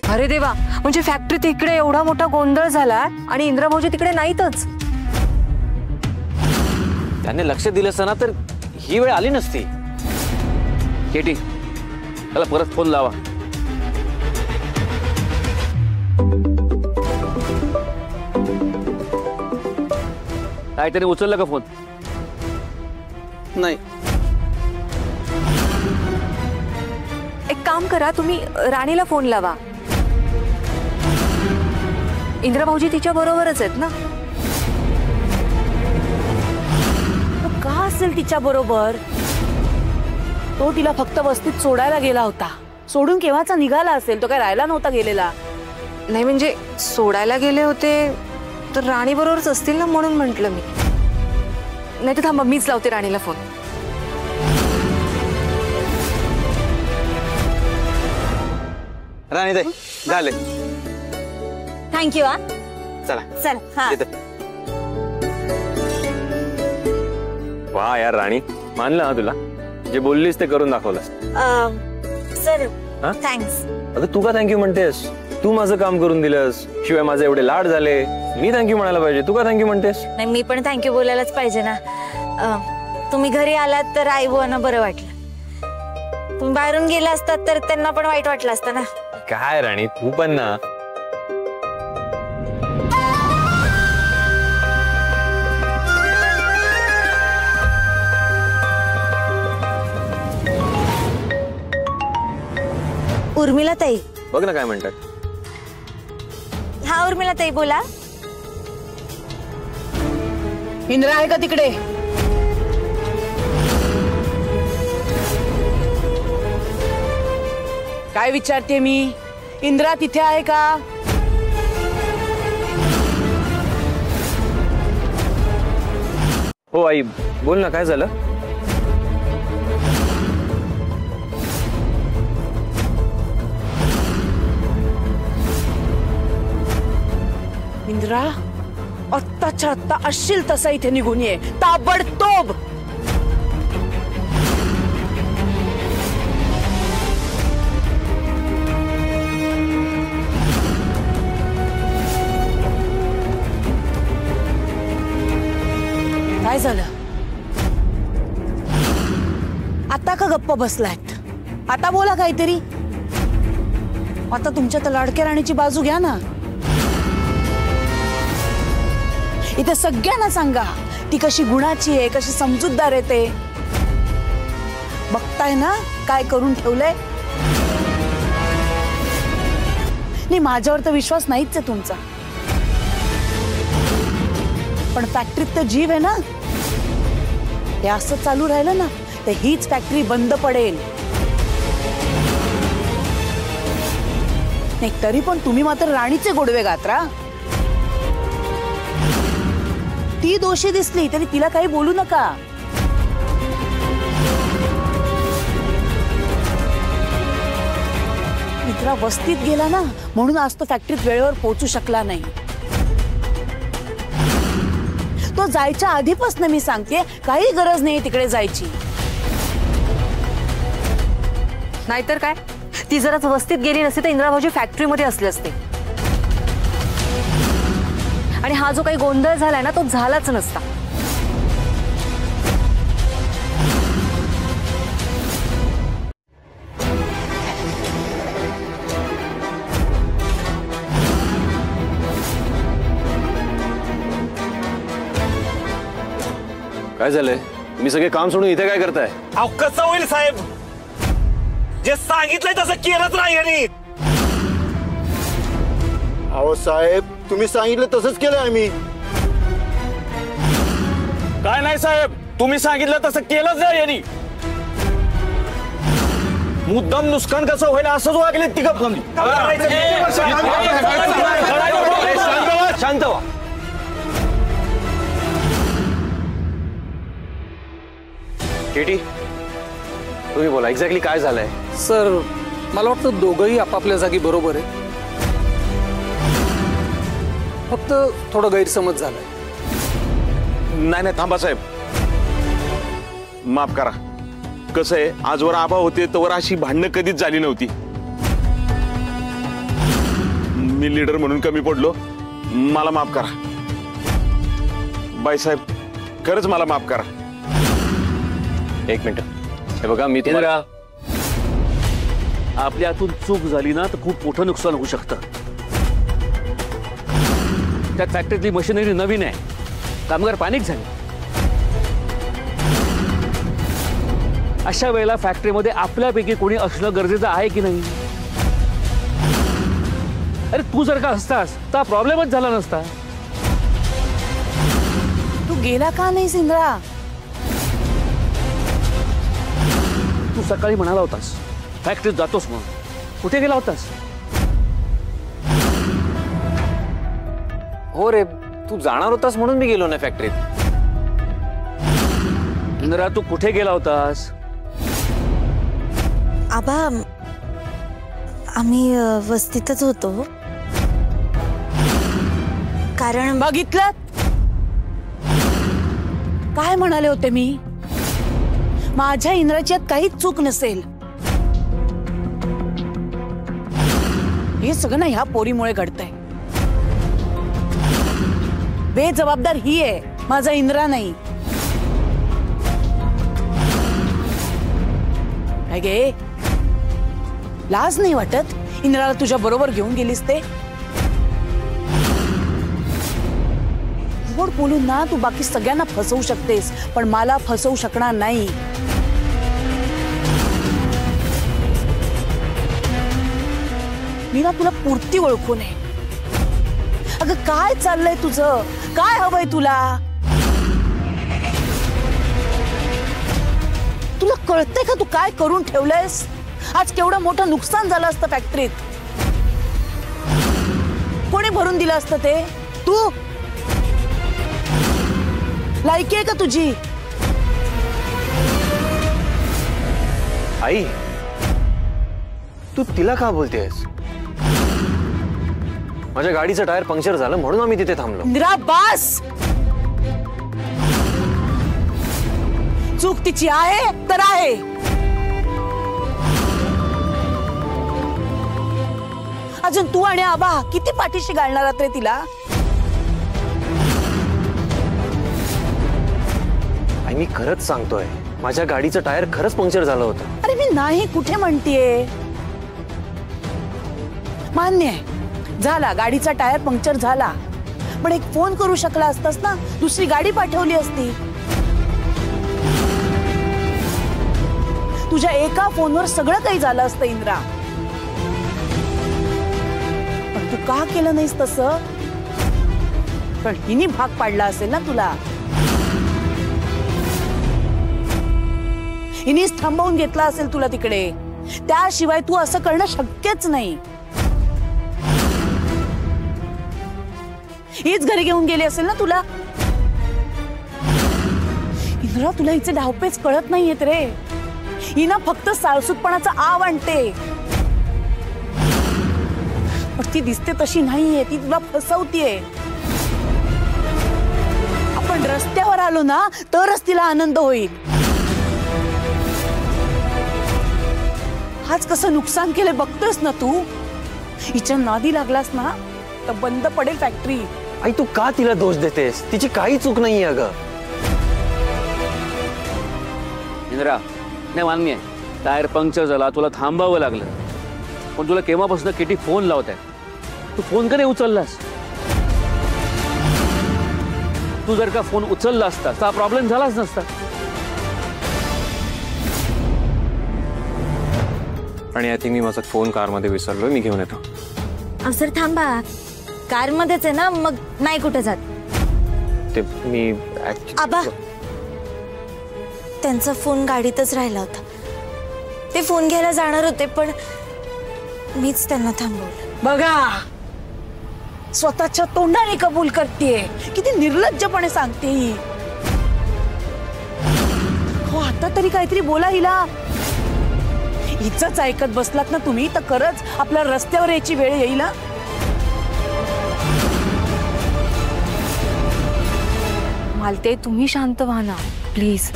अरे देवा, म्हणजे फॅक्टरीत इकडे एवढा मोठा गोंधळ झाला आणि इंद्रभाऊजी तिकडे नाहीतच. त्यांनी लक्ष दिलं असतं ना तर ही वेळ आली नसती. केटी, त्याला परत फोन लावा. काय त्याने उचलला का फोन? नाही. एक काम करा, तुम्ही राणीला फोन लावा. इंद्रभाऊजी तिच्या बरोबरच आहेत ना. का असेल तिच्या बरोबर? तो तिला फक्त वस्तीत सोडायला गेला होता. सोडून केव्हाचा निघाला असेल, तो काय राहायला नव्हता गेलेला. नाही म्हणजे सोडायला गेले होते तर राणी बरोबरच असतील ना, म्हणून म्हटलं मी. नाही तर थांबा, मीच लावते राणीला फोन. राणी ताई झाले. थँक्यू. हा चला चल. हा वा यार राणी, मानलं ना तुला, जे बोललीस ते करून दाखवलंस. Sir thanks. अगं तू का थँक्यू म्हणतेस? तू माझं काम करून दिलंस, शिवाय माझे एवढे लाड झाले. मी थँक्यू म्हणायला पाहिजे, तू का थँक्यू म्हणतेस? नाही, मी पण थँक्यू बोलायलाच पाहिजे ना. तुम्ही घरी आलात तर आई बुवांना बरं वाटलं. तुम्ही बाहेरून गेला असतात तर त्यांना पण वाईट वाटलं असतं ना. काय राणी, तू पण ना. उर्मिला ताई. बघ ना काय म्हणतात. हा उर्मिला ताई बोला. इंद्रा आहे का तिकडे? काय विचारते मी? इंद्रा तिथे आहे का? हो आई, बोल ना, काय झालं? इंद्रा, आत्ताच्या आत्ता असशील तसा इथे निघून ये, ताबडतोब. काय झालं? आता का गप्प बसलायत? आता बोला काहीतरी. आता तुमच्या त्या लाडक्या राणीची बाजू घ्या ना. इथे सगळ्यांना सांगा ती कशी गुणाची आहे, कशी समजूतदार आहे ते. बघताय ना काय करून ठेवलंय. नाही, माझ्यावर तर विश्वास नाहीच आहे तुमचा. पण फॅक्टरीत तर जीव आहे ना. हे असं चालू राहिलं ना तर हीच फॅक्टरी बंद पडेल. नाही तरी पण तुम्ही मात्र राणीचे गोडवे गात्रा. ती दोषी दिसली तरी तिला काही बोलू नका. मित्रा वस्तीत गेला ना म्हणून आज तो फॅक्टरीत वेळेवर पोहोचू शकला नाही. तो जायच्या आधीपासून मी सांगते काही गरज नाही तिकडे जायची. नाहीतर काय, ती जरा वस्तीत गेली नसती तर इंद्राभाऊजी फॅक्टरीमध्ये असले असते आणि हा जो काही गोंधळ झालाय ना तो झालाच नसता. काय झालंय? तुम्ही सगळे काम सोडून इथे काय करताय? अहो कसं होईल साहेब? जे सांगितलंय तसं केलंच नाही यांनी. अहो साहेब, तुम्ही सांगितलं तसंच केलं आम्ही. काय नाही साहेब, तुम्ही सांगितलं तसं केलंच नाही यांनी. मुद्दाम नुकसान कसं होईल असंच वागले तिघ. शांत व्हा. केटी, तुम्ही बोला एक्झॅक्टली काय झालंय? सर, मला वाटतं दोघंही आपापल्या जागी बरोबर आहे. फक्त थोडं गैरसमज झालाय. नाही नाही थांबा साहेब, माफ करा. कसं आहे, आजवर आबा होते तर अशी भांडणं कधीच झाली नव्हती. मी लीडर म्हणून कमी पडलो, मला माफ करा. बाईसाहेब, खरंच मला माफ करा. एक मिनिट. हे बघा, मी तुम्हाला आपल्या हातून चूक झाली ना तर खूप मोठं नुकसान होऊ शकतं. त्या फॅक्टरीतली मशिनरी नवीन आहे, कामगार पॅनिक झाले. अशा वेळेला फॅक्टरीमध्ये आपल्यापैकी कोणी असणं गरजेचं आहे की नाही? अरे तू जर का असतास तर प्रॉब्लेमच झाला नसता. तू गेला का नाही इंद्रा? तू सकाळी म्हणाला होतास फॅक्टरीत जातोस म्हणून, कुठे गेला होतास? हो रे, तू जाणार होतास म्हणून मी गेलो ना फॅक्टरीत. इंद्रा, तू कुठे गेला होतास? आबा, आम्ही वस्तीतच होतो. कारण बघितलं काय म्हणाले होते मी? माझ्या इंद्राची यात काहीच चूक नसेल. हे सगळं ना ह्या पोरीमुळे घडतंय. बेजबाबदार ही आहे, माझा इंद्रा नाही. काय गे, लाज नाही वाटत इंद्राला तुझ्या बरोबर घेऊन गेलीस ते? गोड बोलून ना तू बाकी सगळ्यांना फसवू शकतेस, पण मला फसवू शकणार नाही. मी ना तुला पुरती ओळखून आहे. अगं काय चाललंय तुझं? काय हवंय तुला? तुला कळतंय का तू काय करून ठेवलंयस? आज केवढं मोठं नुकसान झालं असतं फॅक्टरीत. कोणी भरून दिलं असतं ते? तू? लायकी आहे का तुझी? आई, तू तिला का बोलतेस? माझ्या गाडीचं टायर पंक्चर झालं म्हणून आम्ही तिथे थांबलो. इंदिरा, बस. चूक तिची आहे तर आहे. अजून तू आणि आबा किती पाठीशी घालणार रे तिला? आई, मी खरंच सांगतोय, माझ्या गाडीचं टायर खरंच पंक्चर झालं होतं. अरे मी नाही कुठे म्हणतेय. मान्य आहे, झाला, गाडीचा टायर पंक्चर झाला, पण एक फोन करू शकला असतास ना, दुसरी गाडी पाठवली असती. तुझ्या एका फोनवर सगळं काही झालं असतं इंद्रा. पण तू का केलं नाहीस तसं? पण हिने भाग पाडला असेल ना तुला. हिनेच थांबवून घेतला असेल तुला तिकडे. त्याशिवाय तू असं करणं शक्यच नाही. हीच घरी घेऊन गेली असेल ना तुला. इंद्रा, तुला हिचे डावपेच कळत नाहीयेत रे. ही ना फक्त साळसूतपणाचा आव आणते, पण ती दिसते तशी नाहीये. ती तुला फसवतीये. आपण रस्त्यावर आलो ना तरच तिला आनंद होईल. आज कसं नुकसान केलं बघतोस ना तू. हिच्या नादी लागलास ना तर बंद पडेल फॅक्टरी. आई, तू का तिला दोष देतेस? तिची काही चूक नाहीये. अगं इंदिरा, नाही मान्य आहे, टायर पंक्चर झाला, तुला थांबावं लागलं. पण तुला केव्हापासून किती फोन लावत आहे, तू फोन का नाही उचललास? तू जर का फोन उचलला असता तर हा प्रॉब्लेम झालाच नसता. आणि आय थिंक मी माझा फोन कारमध्ये विसरलोय, मी घेऊन येतो. सर थांबा, कार मध्येच आहे ना, मग नाही कुठे जात. ते मी आबा, त्यांचा फोन गाडीतच राहिला होता. ते फोन घ्यायला जाणार होते, पण मीच त्यांना थांबवलं. बघा, स्वतःच्या तोंडाने कबूल करते. किती निर्लज्जपणे सांगते ही. हो, आता तरी काहीतरी बोला हिला. हिचंच ऐकत बसलात ना तुम्ही तर खरंच आपल्या रस्त्यावर यायची वेळ येईल. मालते, तुम्ही शांत व्हा ना प्लीज.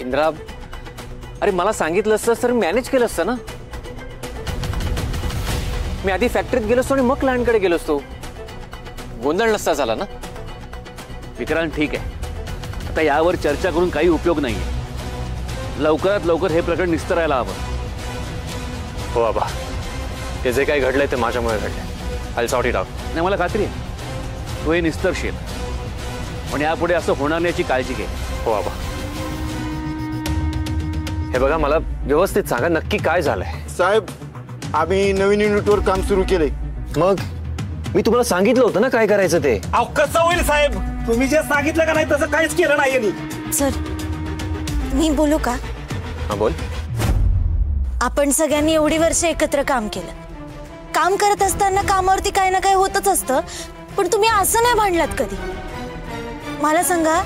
इंद्रा, अरे मला सांगितलं असतं तर मॅनेज केलं असतं ना. मी आधी फॅक्टरीत गेलो असतो आणि मग क्लायंटकडे गेलो असतो. गोंधळ नसता झाला ना. विक्रांत ठीक आहे, आता यावर चर्चा करून काही उपयोग नाहीये. लवकरात लवकर हे प्रकरण निस्तरायला हवं. हो बाबा, ते जे काही घडलंय ते माझ्यामुळे घडलंय. I sort it out. नाही, मला खात्री आहे तू हे निस्तरशील, पण यापुढे असं होणार नाही याची काळजी घे. हो बाबा. हे बघा, मला व्यवस्थित सांगा नक्की काय झालंय. साहेब, आम्ही नवीन युनिटवर काम सुरू केले. मग मी तुम्हाला सांगितलं होतं ना काय करायचं ते. अहो कसं होईल साहेब, तुम्ही जे सांगितलं का नाही तसं काहीच केलं नाही यांनी. सर, मी बोलू का? हा बोल. आपण सगळ्यांनी एवढी वर्ष एकत्र काम केलं. काम करत असताना कामावरती काही ना काही होतच असतं, पण तुम्ही असं नाही भांडलात कधी. मला सांगा,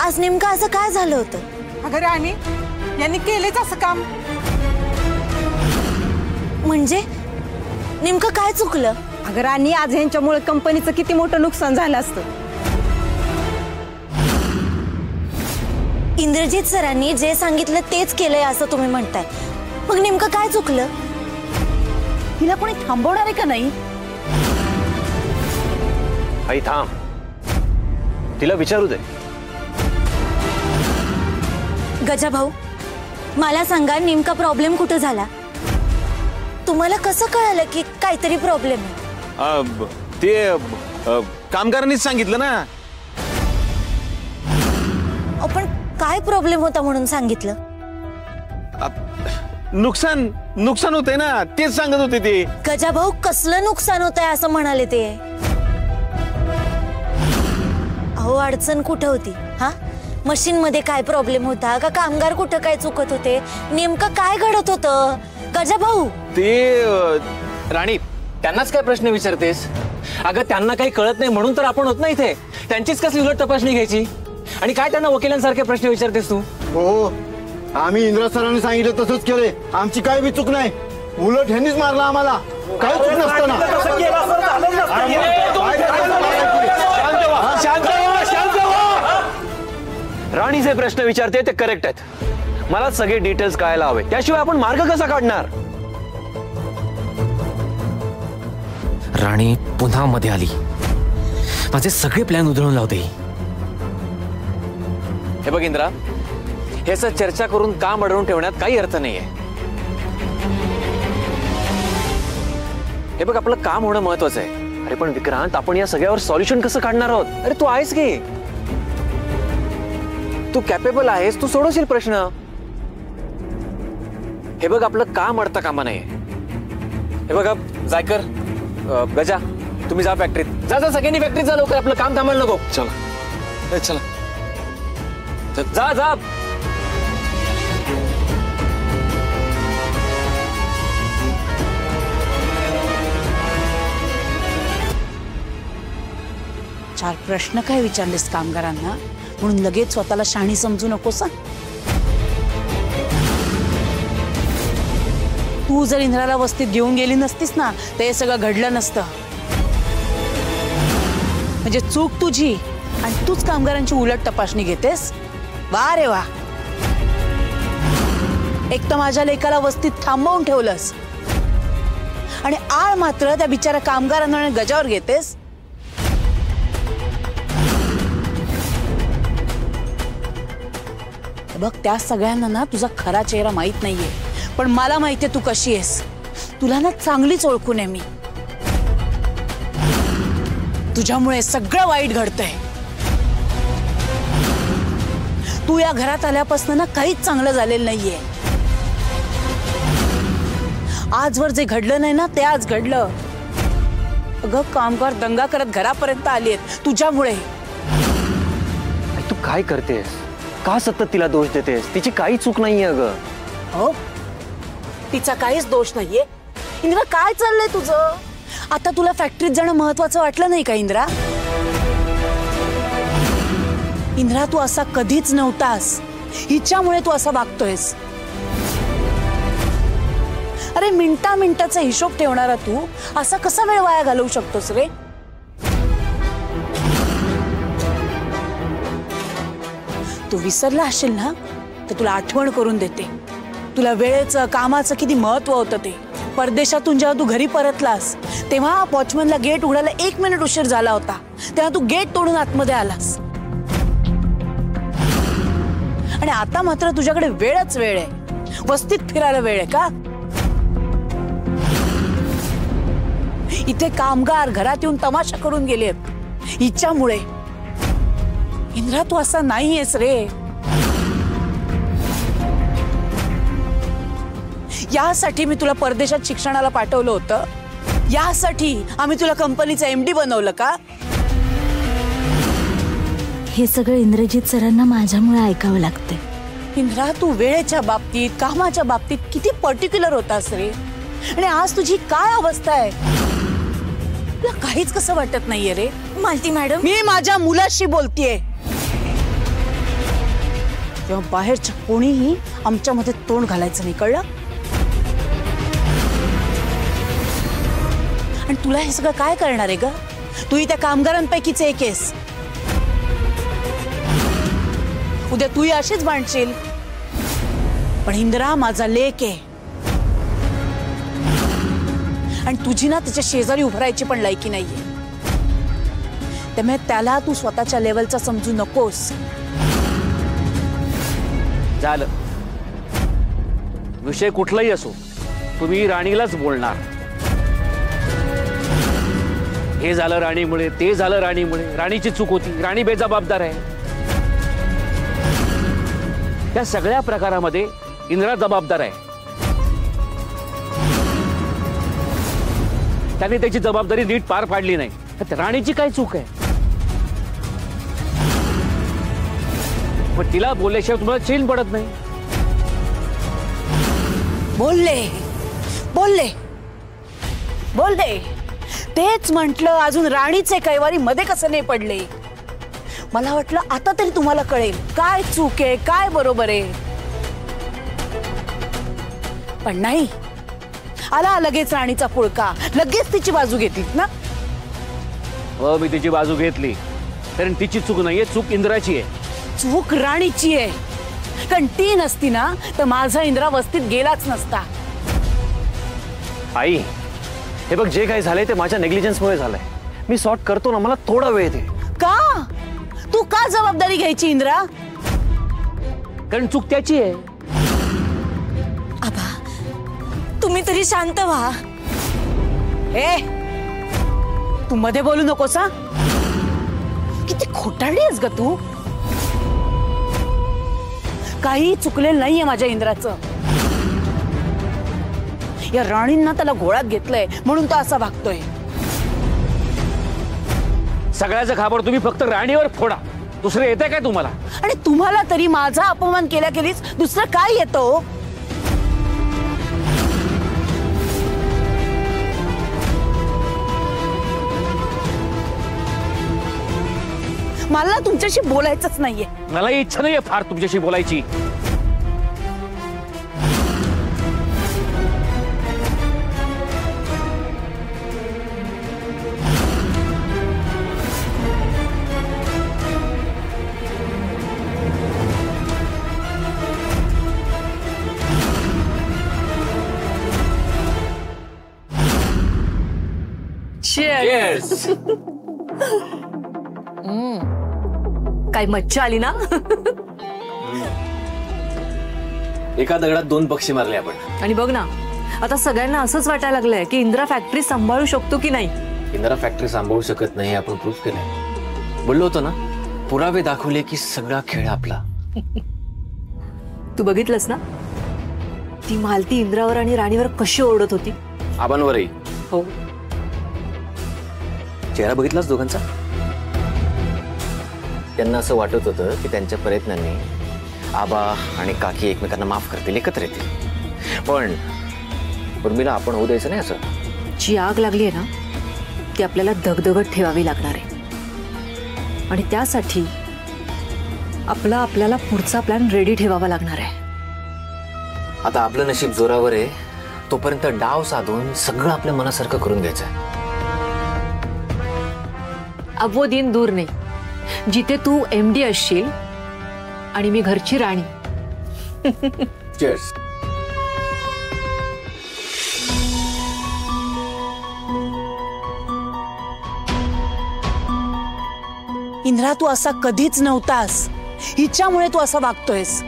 आज नेमकं असं काय झालं होतं? अगं राणी, यांनी केलेच असं काम. म्हणजे नेमकं काय चुकलं? अगं राणी, आज यांच्यामुळे कंपनीचं किती मोठं नुकसान झालं असतं. इंद्रजित सरांनी जे सांगितलं तेच केलंय असं तुम्ही म्हणताय. मग नेमकं काय चुकलं? हिला कोणी थांबवणार आहे का नाही? आई थांब, तिला विचारू दे. गजा भाऊ, मला सांगा नेमका प्रॉब्लेम कुठं झाला? तुम्हाला कसं कळालं की काहीतरी प्रॉब्लेम आहे? ते कामगारांनीच सांगितलं ना. आपण काय प्रॉब्लेम होता म्हणून सांगितलं? नुकसान होतंय ना, तेच सांगत होते ते. गजा भाऊ, कसलं नुकसान होतंय असं म्हणाले ते? अहो, अडचण कुठं होती? हा, मशीन मध्ये काय प्रॉब्लेम होता का कामगार कुठं काय चुकत होते? नेमकं काय घडत होतं गजा भाऊ? ते राणी, त्यांनाच काय प्रश्न विचारतेस? अगं, त्यांना काही कळत नाही म्हणून तर आपण होत नाही इथे. त्यांचीच कसली उलट तपासणी घ्यायची? आणि काय त्यांना वकिलांसारखे प्रश्न विचारतेस तू? हो, आम्ही इंदिरा सरांनी सांगितलं तसंच केले. आमची काही बी चूक नाही. उलट ह्यांनीच मारला आम्हाला. काही चूक नसताना. तसं केलं असतं झालंच नसतं. राणी जे प्रश्न विचारते ते करेक्ट आहेत. मला सगळे डिटेल्स कळायला हवे, त्याशिवाय आपण मार्ग कसा काढणार? राणी पुन्हा मध्ये आली. माझे सगळे प्लॅन उधळून लावते. हे बघ इंद्रा, हे असं चर्चा करून काम अडवून ठेवण्यात काही अर्थ नाहीये. हे बघ, आपलं काम होणं महत्वाचं आहे. अरे पण विक्रांत, आपण या सगळ्यावर सॉल्युशन कसं काढणार आहोत? अरे तू आहेस की, तू कॅपेबल आहेस, तू सोडवशील प्रश्न. हे बघ, आपलं काम अडता कामा नाहीये. हे बघा जायकर, गजा, तुम्ही जा फॅक्टरीत. जा जा, सगळ्यांनी फॅक्टरीत जा लवकर. आपलं काम थांबायला नको. चला चला. जा जा. चार प्रश्न काय विचारलेस कामगारांना म्हणून लगेच स्वतःला शहाणी समजू नकोस. तू जर इंद्राला वस्तीत घेऊन गेली नसतीस ना, तर हे सगळं घडलं नसतं. म्हणजे चूक तुझी आणि तूच कामगारांची उलट तपासणी घेतेस. वा रे वा. एक तर माझ्या लेकाला वस्तीत थांबवून ठेवलंस आणि आळ मात्र त्या बिचारा कामगारांना आणि गजावर घेतेस. बघ, त्या सगळ्यांना ना तुझा खरा चेहरा माहित नाहीये, पण मला माहितीये तू कशी आहेस. तुला ना चांगलीच ओळखून आहे मी. तुझ्यामुळे सगळं वाईट घडतंय. तू या घरात आल्यापासून ना काहीच चांगलं झालेलं नाहीये. आजवर जे घडलं नाही ना ते आज घडलं. अगं, कामगार दंगा करत घरापर्यंत आलेत तुझ्यामुळे. तू काय करतेस? का सतत तिला दोष देतेस? तिची काही चूक नाहीये. अगं हो, तिचा काहीच दोष नाहीये. इंद्रा, काय चाललंय तुझं? आता तुला फॅक्टरीत जाणं महत्वाचं वाटलं नाही का इंद्रा? इंद्रा, तू असा कधीच नव्हतास. हिच्यामुळे तू असा वागतोयस. अरे, मिनिटा मिनिटाचा हिशोब ठेवणारा तू असा कसा वेळ वाया घालवू शकतोस रे? तू विसरला असेल ना, तर तुला आठवण करून देते. तुला वेळेचं कामाचं किती महत्व होतं ते. परदेशातून जेव्हा तू घरी परतलास तेव्हा वॉचमनला गेट उघडायला 1 मिनिट उशीर झाला होता, तेव्हा तू गेट तोडून आतमध्ये आलास. आणि आता मात्र तुझ्याकडे वेळच वेळ आहे, वस्तीत फिरायला वेळ आहे का? इथे कामगार घरात येऊन तमाशा करून गेलेत हिच्यामुळे. इंद्रा तू असा नाहीयेस रे. यासाठी मी तुला परदेशात शिक्षणाला पाठवलं होतं, यासाठी आम्ही तुला कंपनीचं MD बनवलं का? हे सगळं इंद्रजित सरांना माझ्यामुळे ऐकावं लागतंय. इंद्रा तू वेळेच्या बाबतीत कामाच्या बाबतीत किती पर्टिक्युलर होतास रे. आणि आज तुझी काय अवस्था आहे, तुला काहीच कसं वाटत नाहीये रे. मालती मॅडम, मी माझ्या मुलाशी बोलतेय. तेव्हा बाहेरच्या कोणीही आमच्यामध्ये तोंड घालायचं नाही, कळलं? आणि तुला हे सगळं काय करणार आहे ग? तू त्या कामगारांपैकीच एक आहेस. उद्या तूही अशीच भांडशील. पण इंद्रा माझा लेक आहे आणि तुझी ना त्याच्या शेजारी उभरायची पण लायकी नाहीये. त्यामुळे त्याला तू स्वतःच्या लेवलचा समजू नकोस. झालं, विषय कुठलाही असो तुम्ही राणीलाच बोलणार. हे झालं राणीमुळे, ते झालं राणीमुळे, राणीची चूक होती, राणी बेजबाबदार आहे. या सगळ्या प्रकारामध्ये इंद्रा जबाबदार आहे. त्याने त्याची जबाबदारी नीट पार पाडली नाही. राणीची काय चूक आहे? पण तिला बोलल्याशिवाय तुम्हाला चैन पडत नाही. बोलले बोलले बोलले तेच म्हटलं. अजून राणीचे कैवारी मध्ये कसं नाही पडले. मला वाटलं आता तरी तुम्हाला कळेल काय चूक आहे काय बरोबर आहे. पण नाही, आला लगेच राणीचा पुळका, लगेच तिची बाजू घेतलीत ना. मी तिची बाजू घेतली कारण तिची चूक नाहीये, चूक इंद्राची आहे. चूक राणीची आहे. कारण ती नसती ना तर माझा इंद्रा वस्तीत गेलाच नसता. आई हे बघ, जे काही झालंय ते माझ्या नेग्लिजन्समुळे झालंय. मी सॉर्ट करतो ना, मला थोडा वेळ दे. का? तू का जबाबदारी घ्यायची इंद्रा? कारण चूक त्याची आहे. आबा तुम्ही तरी शांत व्हा. ए तू मध्ये बोलू नकोस हा. किती खोटारडी आहेस ग तू. काही चुकलेलं नाहीये माझ्या इंद्राचं. या राणींना त्याला घोळात घेतलंय म्हणून तो असा वागतोय. सगळ्याचा खाबर तुम्ही फक्त राणीवर फोडा, दुसरं येतंय काय तुम्हाला? आणि तुम्हाला तरी माझा अपमान केल्या केलीच दुसरं काय येतो? मला तुमच्याशी बोलायचंच नाहीये. मला इच्छा नाहीये फार तुमच्याशी बोलायची. काय मज्जा आली ना. एका दगडात 2 पक्षी मारले आपण. आणि बघ ना, आता सगळ्यांना असंच वाटायला लागलंय की इंद्रा फॅक्टरी सांभाळू शकतो की नाही. इंदिरा फॅक्टरी सांभाळू शकत नाही आपण प्रूफ केलंय. बोललो होतो ना, पुरावे दाखवले की सगळा खेळ आपला. तू बघितलंस ना ती मालती इंद्रावर आणि राणीवर कशी ओरडत होती. आबांवरही. हो, चेहरा बघितलाच दोघांचा. त्यांना असं वाटत होतं की त्यांच्या प्रयत्नांनी आबा आणि काकी एकमेकांना माफ करतील, एकत्र येतील. पण उर्मिला आपण होऊ द्यायचं नाही असं. जी आग लागली आहे ना ती आपल्याला दगदगत ठेवावी लागणार आहे. आणि त्यासाठी आपल्याला पुढचा प्लॅन रेडी ठेवावा लागणार आहे. आता आपलं नशीब जोरावर आहे, तोपर्यंत डाव साधून सगळं आपल्या मनासारखं करून घ्यायचं आहे. अब वो दिन दूर नाही जिथे तू MD असशील आणि मी घरची राणी. चीयर्स. इंद्रा तू असा कधीच नव्हतास. हिच्यामुळे तू असा वागतोयस.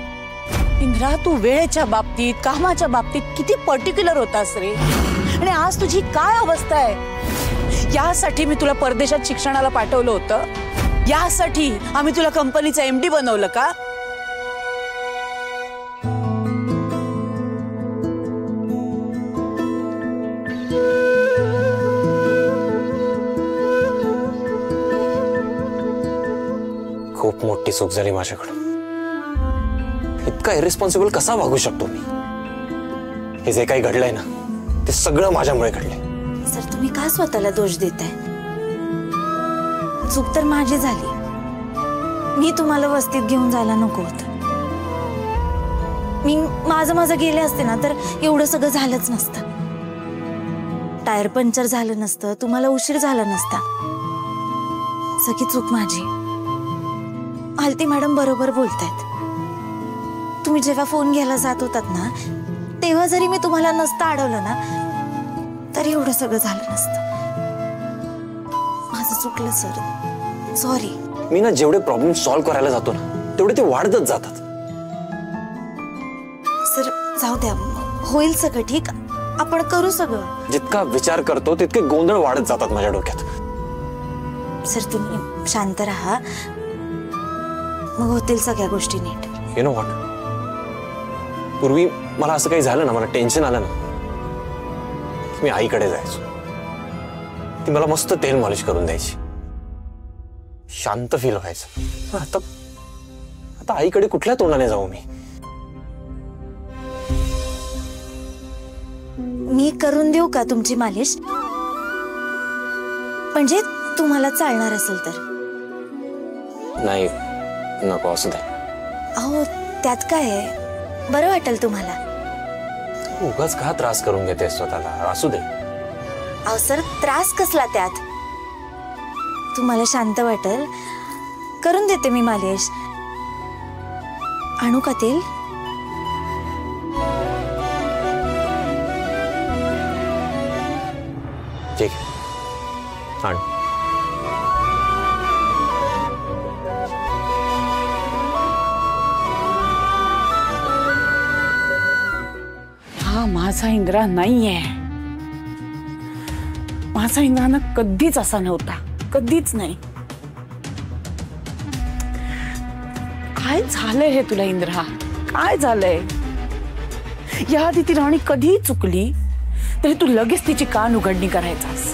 इंद्रा तू वेळेच्या बाबतीत कामाच्या बाबतीत किती पर्टिक्युलर होतास रे. आणि आज तुझी काय अवस्था आहे. यासाठी मी तुला परदेशात शिक्षणाला पाठवलं होतं. यासाठी आम्ही तुला कंपनीचं MD बनवलं का. खूप मोठी चूक झाली माझ्याकडून. इतका इरेस्पॉन्सिबल कसा वागू शकतो मी. हे जे काही घडलंय ना ते सगळं माझ्यामुळे घडलंय. सर तुम्ही का स्वतःला दोष देताय. चूक तर माझी झाली. मी तुम्हाला वस्तीत घेऊन जायला नको होतं. मी माझं गेले असते ना तर एवढं सगळं झालंच नसतं. टायर पंक्चर झालं नसतं. तुम्हाला उशीर झाला नसता. सगळी चूक माझी. आलती मॅडम बरोबर बोलतायत. तुम्ही जेव्हा फोन घ्यायला जात होतात ना तेव्हा जरी मी तुम्हाला नसतं अडवलं ना तरी एवढं सगळं झालं नसतं. माझं चुकलं सर. सॉरी. मी ना जेवढे प्रॉब्लेम सॉल्व्ह करायला जातो ना तेवढे ते वाढतच जातात. सर जाऊ द्या. होईल सगळं ठीक. आपण करू सगळं. जितका विचार करतो तितके गोंधळ वाढत जातात माझ्या डोक्यात. सर तुम्ही शांत राहा. मग होतील सगळ्या गोष्टी नीट. यु नो व्हॉट, पूर्वी मला असं काही झालं ना मला टेन्शन आलं ना मी आईकडे जायचो. ती मला मस्त तेल मॉलिश करून द्यायची. शांत फील व्हायचं. आता आता आईकडे कुठल्या तोंडाने जाऊ मी. मी करून देऊ का तुमची मालिश. म्हणजे तुम्हाला चालणार असेल तर. नाही नको असू दे. अहो त्यात काय आहे. बरं वाटेल तुम्हाला. उगाच का त्रास करून घेते स्वतःला. असू दे. अहो सर त्रास कसला त्यात. तुम्हाला शांत वाटेल. करून देते मी मालिश. आणू का तेल. ठीक आहे आण. हा माझा इंद्रा नाहीये. माझा इंद्रा ना कधीच असा नव्हता. कधीच नाही. काय झालंय हे तुला इंद्रा. काय झालंय. याआधी ती राणी कधी चुकली तरी तू लगेच तिची कान उघडणी करायचास.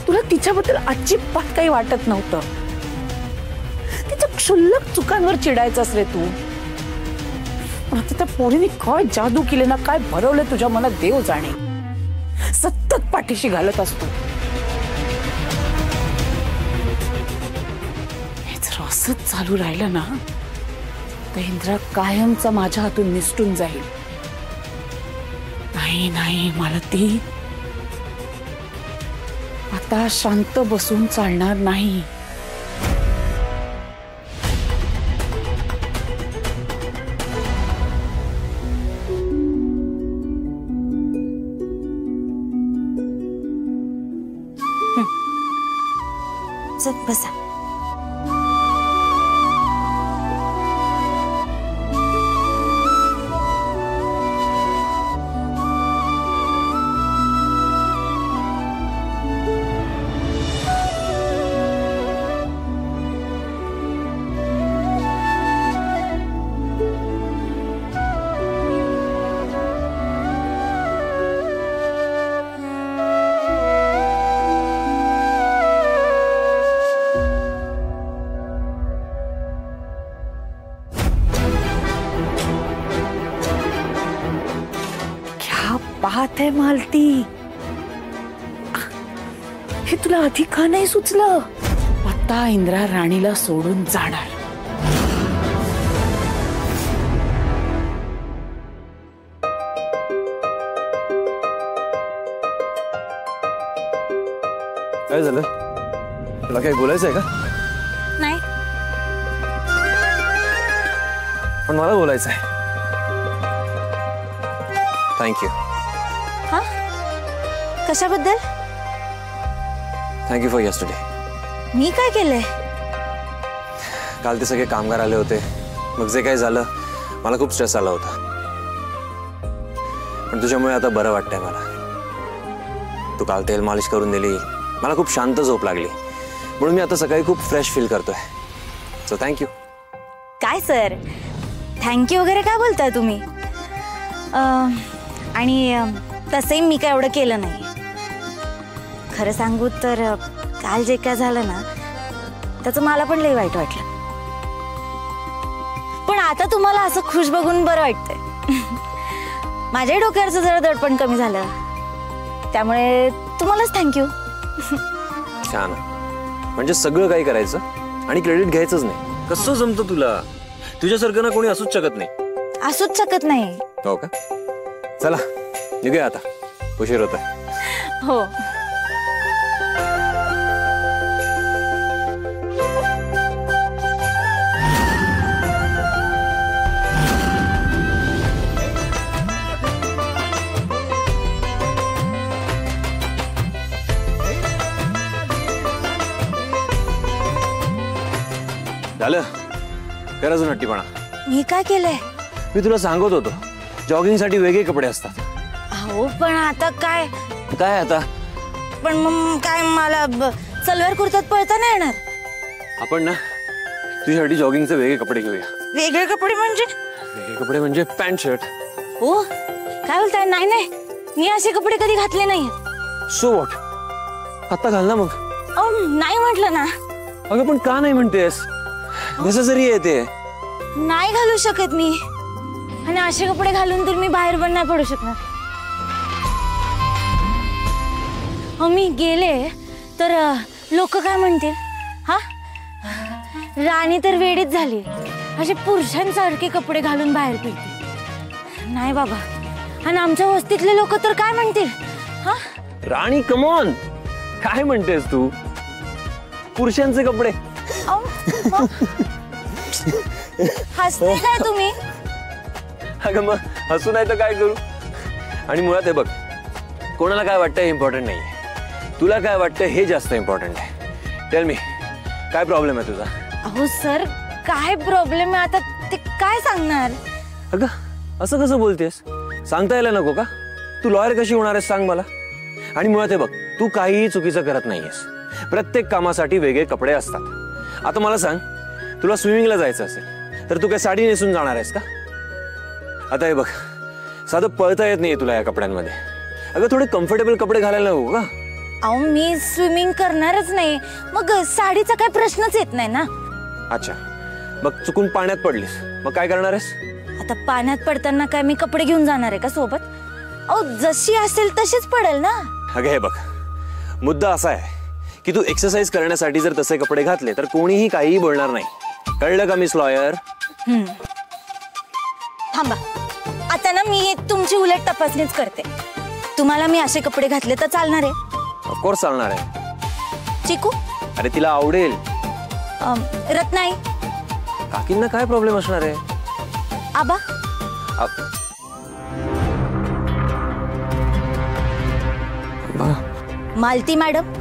तुला तिच्याबद्दल अजिबात काही वाटत नव्हतं. तिच्या क्षुल्लक चुकांवर चिडायचास रे तू. आता त्या पोरीने काय जादू केले ना काय भरवलंय तुझ्या मनात देव जाणे. सतत पाठीशी घालत असतो. हे जर असंच चालू राहिलं ना तर इंद्रा कायमचा माझ्या हातून निसटून जाईल. नाही नाही मला ती आता शांत बसून चालणार नाही. चल बसा. बात है मालती. हे तुला आधी का नाही सुचलं. आता इंद्रा राणीला सोडून जाणार. काय झालं. तुला काही बोलायचंय का. नाही. पण मला बोलायचंय. थँक्यू. हा कशाबद्दल. Thank you for yesterday. मी काय केलंय? काल ते सगळे कामगार आले होते, मग जे काही झालं मला खूप स्ट्रेस आला होता, पण तुझ्यामुळे आता बरं वाटतंय मला. तू काल तेल मालिश करून दिली, मला खूप शांत झोप लागली, म्हणून मी आता सकाळी खूप फ्रेश फील करतोय. So thank you. काय सर, थँक्यू वगैरे काय बोलताय तुम्ही? आणि तसंही मी काय एवढं केलं नाही. खरं सांगू तर काल जे काय झालं ना त्याचं मला पण लई वाईट वाटलं, पण आता तुम्हाला असं खुश बघून बरं वाटतंय. माझ्या डोक्यावरचं जरा दडपण कमी झालं, त्यामुळे तुम्हालाच थँक्यू. छान, म्हणजे सगळं काही करायचं आणि क्रेडिट घ्यायचंच नाही. कसं जमतं तुला? तुझ्यासारखं ना कोणी असूच शकत नाही. असूच शकत नाही. हो का? चला निघूया आता, उशीर होतोय. हो. झालं कर अजून हट्टीपणा. मी काय केलंय? मी तुला सांगत होतो जॉगिंगसाठी वेगळे कपडे असतात. हो पण आता काय? काय आता? पण मग काय मला सलवार कुर्त्यात पळता नाही येणार. आपण ना तुझ्यासाठी जॉगिंगचे वेगळे कपडे घेऊया. वेगळे कपडे म्हणजे? वेगळे कपडे म्हणजे पॅन्ट शर्ट. हो काय बोलताय? नाही नाही, मी असे कपडे कधी घातले नाही. सो व्हॉट, आता घाल ना मग. नाही म्हटलं ना. अगं पण का नाही म्हणतेस? नेसेसरी आहे ते. नाही घालू शकत मी, आणि असे कपडे घालून तर मी बाहेर पण नाही पडू शकणार. मी गेले तर लोक काय म्हणतील? हा, राणी तर वेडीच झाली, असे पुरुषांसारखे कपडे घालून बाहेर फिरते. नाही बाबा, आणि आमच्या वस्तीतले लोक तर काय म्हणतील? हा राणी कम ऑन, काय म्हणतेस तू? पुरुषांचे कपडे? हसते काय तुम्ही? अगं मग हसू नाही तर काय करू? आणि मुळात हे बघ, कोणाला काय वाटतं हे इम्पॉर्टंट नाहीये, तुला काय वाटतं हे जास्त इम्पॉर्टंट आहे. टेल मी, काय प्रॉब्लेम आहे तुझा? अहो सर, काय प्रॉब्लेम आहे आता ते काय सांगणार? अगं असं कसं बोलतेस? सांगता यायला नको का? तू लॉयर कशी होणार आहेस सांग मला. आणि मुळात हे बघ, तू काहीही चुकीचं करत नाहीयेस. प्रत्येक कामासाठी वेगळे कपडे असतात. आता मला सांग, तुला स्विमिंगला जायचं असेल तर तू काय साडी नेसून जाणार आहेस का? आता हे बघ, साधं पळता येत नाहीये तुला या कपड्यांमध्ये. अगं थोडे कम्फर्टेबल कपडे घालायला नको का? अहो मी स्विमिंग करणारच नाही, मग साडीचा काय प्रश्नच येत नाही ना. अच्छा, मग चुकून पाण्यात पडलीस, मग काय करणार आहेस? आता पाण्यात पडताना काय मी कपडे घेऊन जाणार आहे का सोबत? अहो जशी असेल तशीच पडेल ना. अगं हे बघ, मुद्दा असा आहे की तू एक्सरसाइज करण्यासाठी जर तसे कपडे घातले तर कोणीही काहीही बोलणार नाही. कळलं का मिस लॉयर? थांबा, आता ना मी तुमची उलट तपासणीच करते. तुम्हाला मी असे कपडे घातले तर चालणार आहे? ऑफकोर्स चालणार आहे. चिकू? अरे तिला आवडेल. रत्नाई? काकींना काय प्रॉब्लेम असणार आहे? आबा? मालती मॅडम?